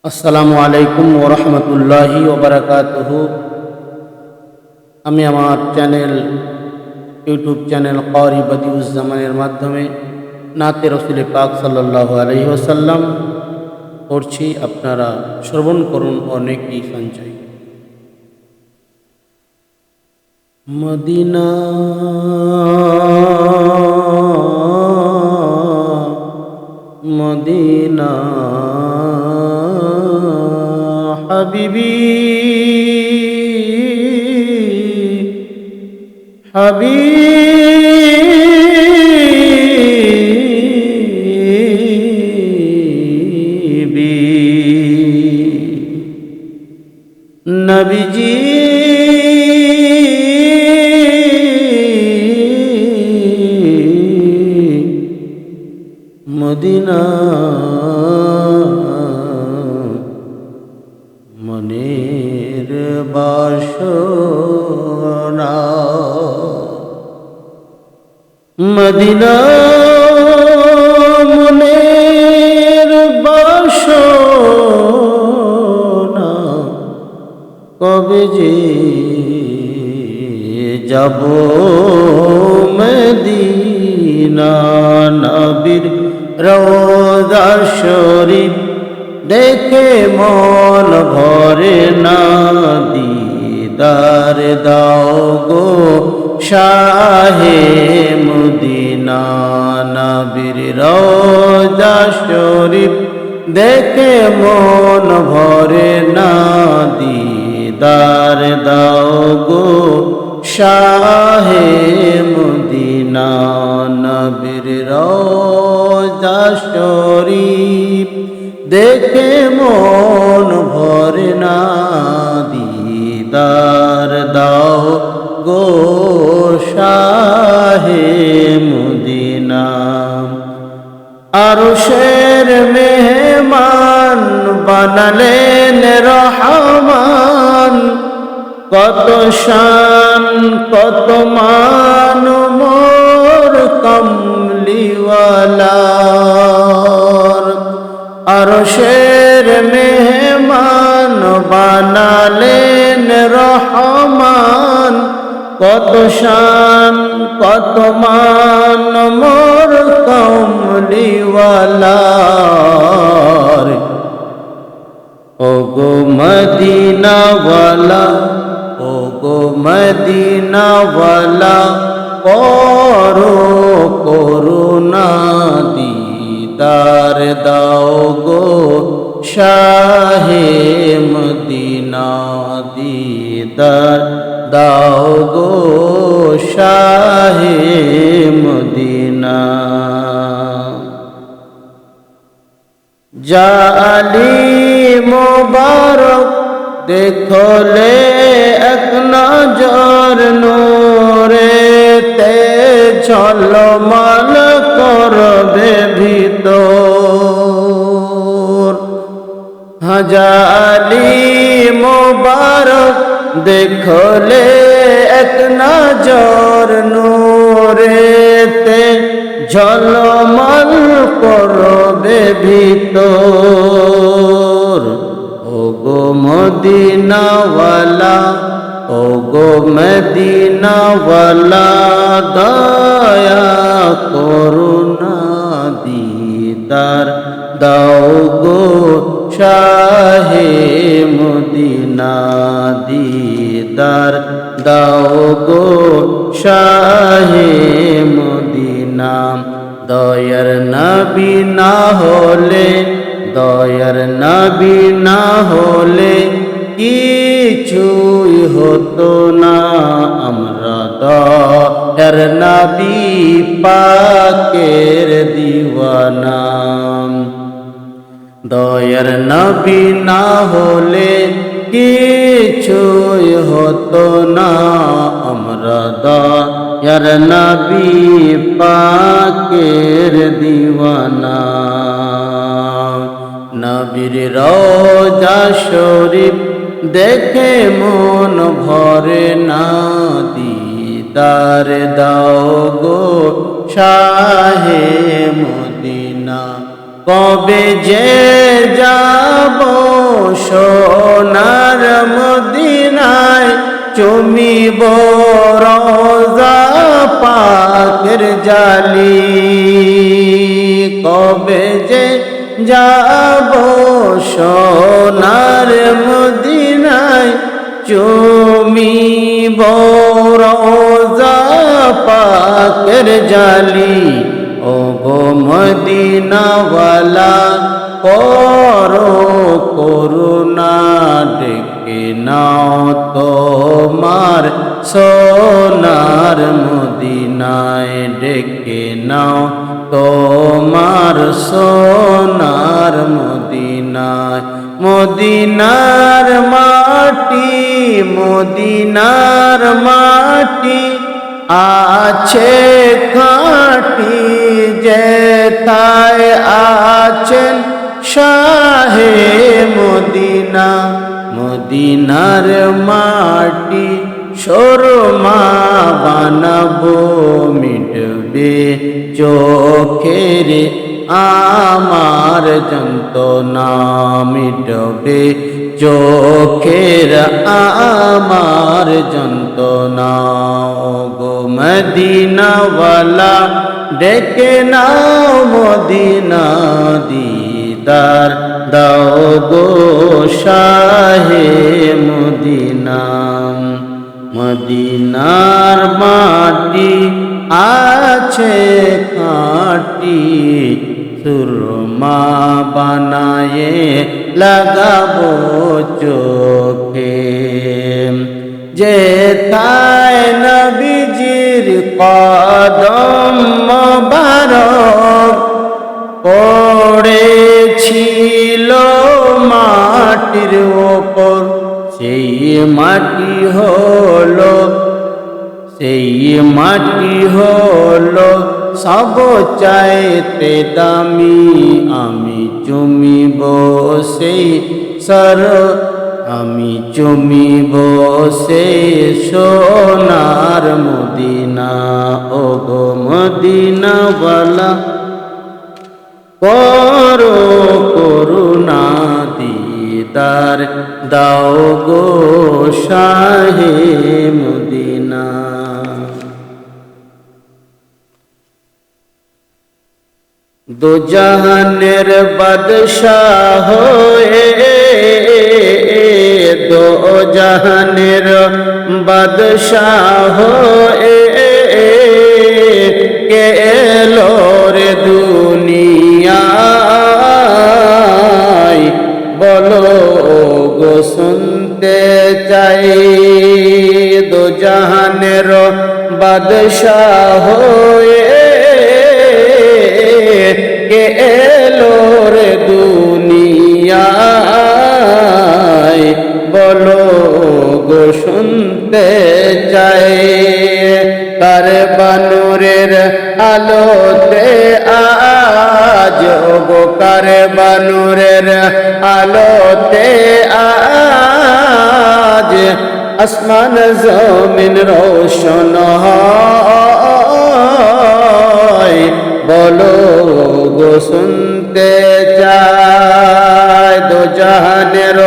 আসসালামু আলাইকুম ওয়া রাহমাতুল্লাহি ওয়া বারাকাতুহু। আমি আমার ইউটিউব চ্যানেল ক্বারি বদিউজ্জামানের মাধ্যমে নাতে রাসূল পাক সাল্লাল্লাহু আলাইহি ওয়াসাল্লাম পড়ছি। আপনারা শ্রবণ করুন ও নেকি সঞ্চয়। মদিনা মদিনা হাবিবি হাবিবি নবীজি মদিনা মনের বাসনা, মদিনা মনের বাসনা, কবে যে যাব মদিনা। নবীর রওজা শরীফ দেখে মন ভরে না, দিদার দাও গো শাহে মদিনা। নবীর রওজা শরীফ দেখে মন ভরে না, দিদার দাও গো শাহে মদিনা। নবীর রওজা শরীফ দেখে মন ভরে না, দিদার দাও গো শাহে মদিনা। আরশের মেহমান বানালেন রহমান, কত শান কত মান মোর কমলিওয়ালার। আরশের মেহমান বানালেন রহমান, কত শান কত মান মোর কমলিওয়ালার। ও গো মদিনাওয়ালা, ও গো মদিনাওয়ালা, করো করুণা, দিদার দাও গো শাহে মদিনা। দিদার দাও গো শাহে মদিনা। জালি মোবারক দেখলে এক নজর নূরেতে ঝলমল করবে ভিতর। জালি মোবারক দেখলে এক নজর নূরেতে ঝলমল করবে ভিতর। ও গো মদিনাওয়ালা, ও গো মদিনাওয়ালা, দয়া করুণা, দিদার দাও গো শাহে মদিনা। দিদার দাও গো শাহে মদিনা। দয়ার নবী না হলে, দয়ার নবী না হলে কিছুই হতো না। আমরা দয়ার নবী পাকের দিওয়ানা। দয়ার নবী না হলে কিছুই হতো না। আমরা দয়ার নবী পাকের দিওয়ানা। নবীর রওজা শরীফ দেখে মন ভরে না, দিদার দাও গো শাহে মদিনা। কবে যে যাব চুমিব রওজা পাকের জালি, কবে যে যাব সোনার মদিনায়, চুমিব রওজা পাকের জালি। ও গো মদিনাওয়ালা করো করুণা, ডেকে নাও তোমার সোনার মদিনায়, ডেকে নাও তোমার সোনার মদিনায়। মদিনার মাটি, মদিনার মাটি আছে খাঁটি, যেথায় আছেন শাহে মদিনা। মদিনার মাটি শোরমা বানাবো, মিটবে চোখের আমার যন্ত্রণা, মিটবে চোখের আমার যন্ত্রণা। গো মদিনাওয়ালা ডেকে নাও মদিনা, দিদার দাও গো শাহে মদিনা। মদিনার মাটি আছে খাঁটি, সুরমা বানায়ে লাগাবো চোখে, যেথায় নবীজির কদম মোবারক পড়েছিল মাটির ওপর, সেই মাটি হলো, সেই মাটি হলো সব চাইতে দামি। আমি চুমিব সেই সর, আমি চুমিব সেই সোনার মদিনা। ও গো মদিনাওয়ালা করো করুণা, দিদার দাও গো শাহে মদিনা। দো জাহানের বাদশাহ হয়ে, দো জাহানের বাদশাহ হয়ে কে এলো রে দুনিয়ায়, বলো গো শুনতে চাই। দো জাহানের বাদশাহ হয়ে কে এলো রে দুনিয়ায়, বলো গো শুনতে চাই। কার বানুরের আলোতে আজ, গো কার বানুরের আলোতে আজ, আসমান জমিন রোশন হয়, বলো গো শুনতে চাই। দো জাহানের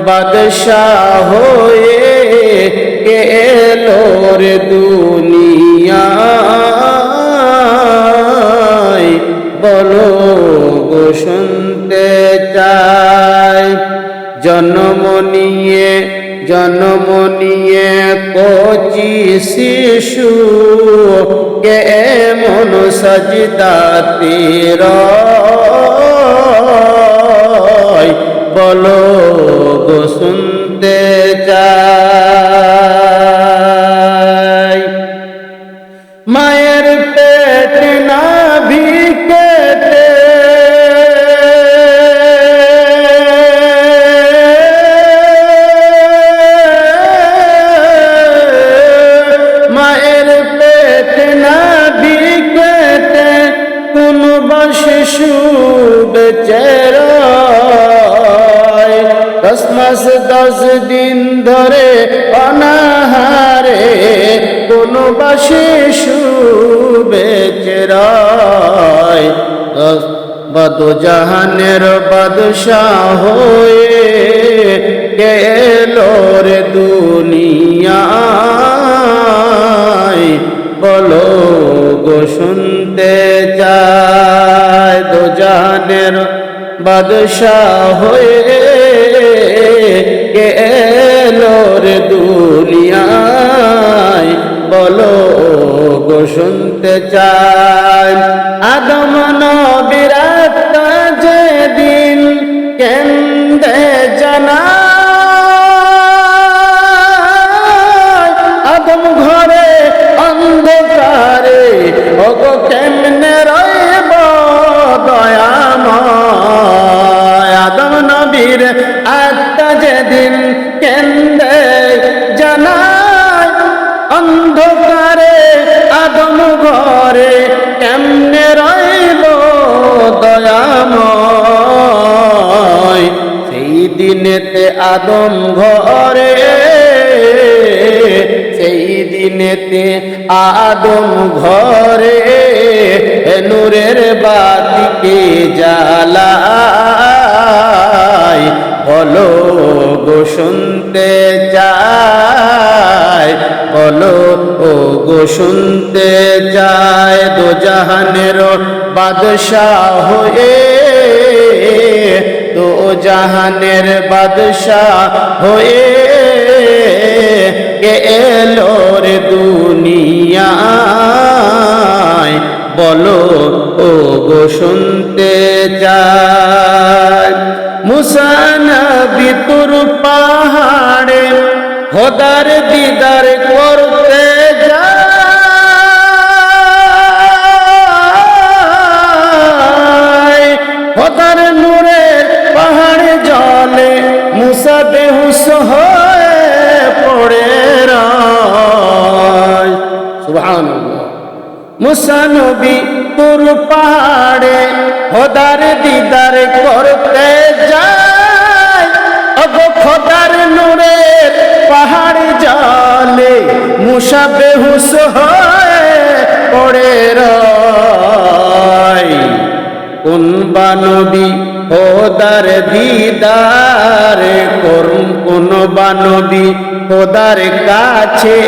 বাদশাহ হয়ে কে এলো রে দুনিয়ায়, বলো গো শুনতে চাই। জন্ম নিয়ে কচি শিশু, কেমন সাজদাতে রয়, বলো গো শুনতে চাই। মায়ের পেট নাভি কেটে শিশু বেচারায় 10 মাস 10 দিন ধরে অনাহারে, কোন বা শিশু বেচারায়। দো জাহানের বাদশাহ হয়ে গেল রে দুনিয়া। দুনিয়ায় বলো গো শুনতে চায়। দোজাহানের বাদশাহ হয়ে কে এলো রে দুনিয়ায় বলো গো শুনতে চায়। আদম নবীর আত্মা যেদিন কেন্দে জানায়, আদম ঘরে অন্ধকারে ওগো কেমনে রইব দয়াময়। আদম নবীর আত্মা যেদিন কেন্দে জানায়, অন্ধকারে আদম ঘরে কেমনে রইব দয়াময়। সেই দিনেতে আদম ঘরে, সেই দিনেতে আদম ঘরে নূরের বাতিকে জ্বালায় বলো গো শুনতে চায়, বলো ও গো শুনতে চায়। দোজাহানের বাদশাহ হয়ে, দোজাহানের বাদশাহ হয়ে কে এলো রে দুনিয়ায় বলো ও গো শুনতে চায়। মুসা নবী তুর পাহাড়ে খোদার দিদার করতে যায়, খোদার নূরের পাহাড়ে জলে মুসা বেহুশ হয়ে পড়ে রয়। সুবহানাল্লাহ। মুসা নবী তুর পাহাড়ে খোদার দিদার করতে যায়, ওগো খোদার নূরের পাহাড় জলে মুসা বেহুশ হয়ে পড়ে রয়। কোন বানবী খোদার দিদার করুন, কোন বানবী খোদার কাছে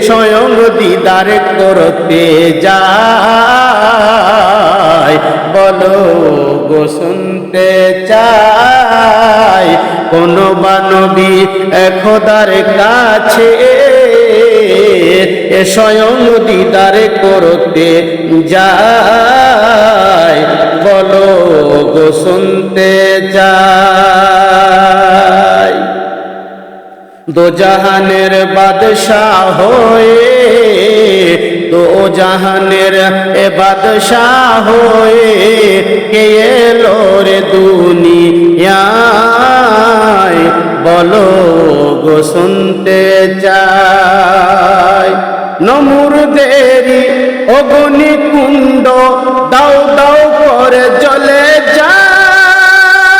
স্বয়ং দিদার করতে যায় বলো গো শুনতে চায়। কোন বানবী খোদার কাছে স্বয়ং দিদার করতে যায় বলো গো শুনতে চায়। দোজাহানের বাদশাহ হয়ে, দোজাহানের বাদশাহ হয়ে কে এলো রে দুনিয়ায় বলো গো শুনতে চায়। নমরুদেরি অগ্নিকুণ্ড দাও দাও করে জ্বলে যায়,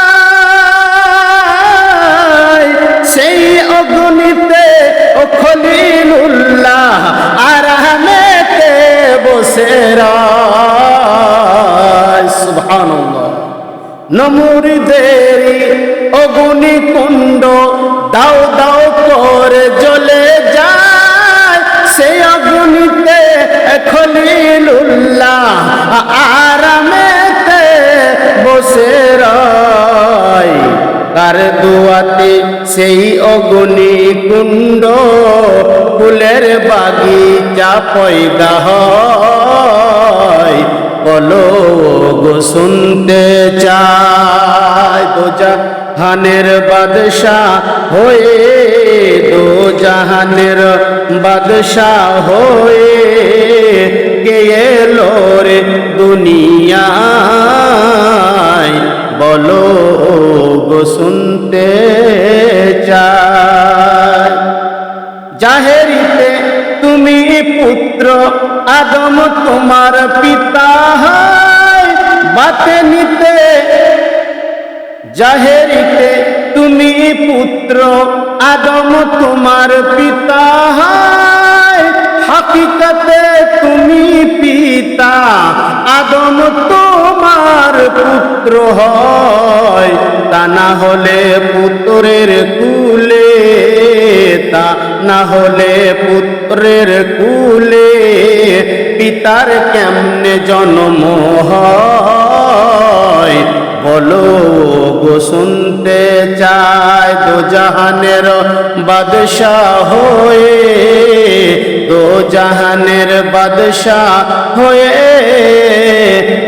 সেই অগ্নিতে ও খলিলুল্লাহ আরামেতে বসে রয়। সুবহানাল্লাহ। নমরুদেরি অগ্নিকুণ্ড দাও দাও করে জ্বলে যায়, সেই অগ্নিতে খলিলুল্লাহ আরামেতে বসে রয়। কার দুয়াতে সেই অগ্নিকুণ্ড ফুলের বাগিচা পয়দা হয় বলো গো শুনতে চায়। দোজাহানের বাদশাহ হয়ে, দোজাহানের বাদশাহ হয়ে কে এলো রে দুনিয়ায় বলো গো শুনতে চায়। জাহেরিতে তুমি পুত্র আদম তোমার পিতা হয়, বাতেনিতে জাহেরিতে তুমি পুত্র আদম তোমার পিতা হয়, হাকিকতে তুমি পিতা আদম তোমার পুত্র হয়। তা না হলে পুত্রের কুলে তা না হলে পুত্রের কুলে পিতার কেমনে জন্ম হয়? বলো গো শুনতে চায় দোজাহানের বাদশাহ হয়ে, দোজাহানের বাদশাহ হয়ে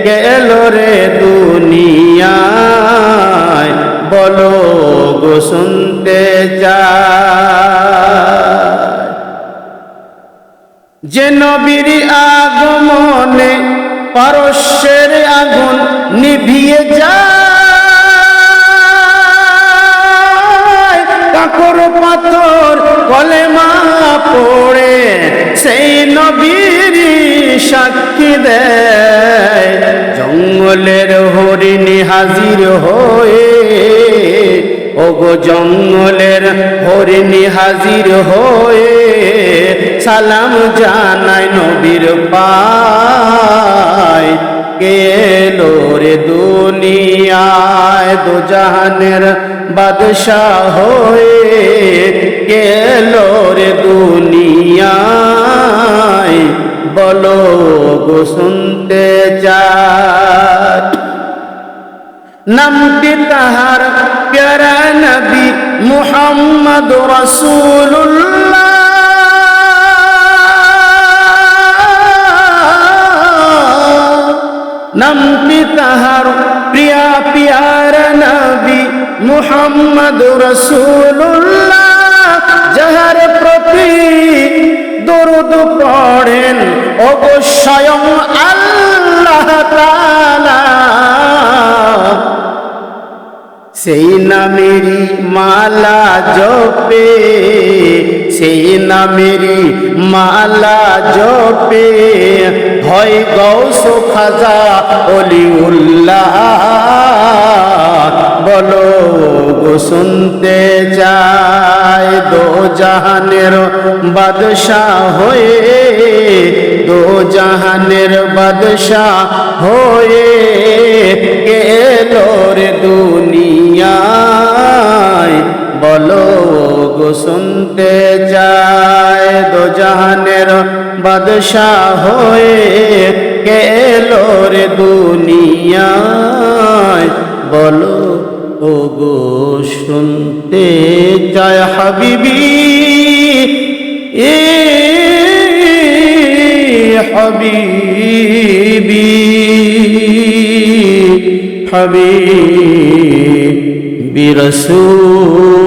গেল রে দুনিয়ায়। বলো গো শুনতে চায় যে নবীর আগমনে পারস্যের আগুন নিভিয়ে যায়, কাকর পাথর কলেমা পড়ে সেই নবীর সাক্ষী দেয়। জঙ্গলের হরিণী হাজির হয়ে, ওগো জঙ্গলের হরিণী হাজির হয়ে সালাম জানায় নবীর পায়। গেলো রে দুনিয়ায় দোজাহানের বাদশাহ হয়ে, গেলো রে দুনিয়ায়। বলো গো শুনতে চায় নামটি তাহার প্যারা নবী মুহাম্মদ রাসূলুল্লাহ। নামটি তাহার প্রিয়া পিয়ারা নবী মুহাম্মদ রাসূলুল্লাহ, যাহার প্রতি দরুদ পড়েন অবশ্যই আল্লাহ তাআলা। সেই নামেরই মালা জপে, সেই নামেরই মালা জপে হয় গৌস খাজা অলিউল্লাহ। বলো গো শুনতে চায় দোজাহানের বাদশাহ হয়ে, দোজাহানের বাদশাহ হয়ে গেলো রে দুনিয়ায়। বলো গো শুনতে চায় দোজাহানের বাদশাহ হয়ে গেলো রে দুনিয়ায়। বলো ও গো শুনতে চায় হাবিবি হাবিবি হাবিবি রাসূল।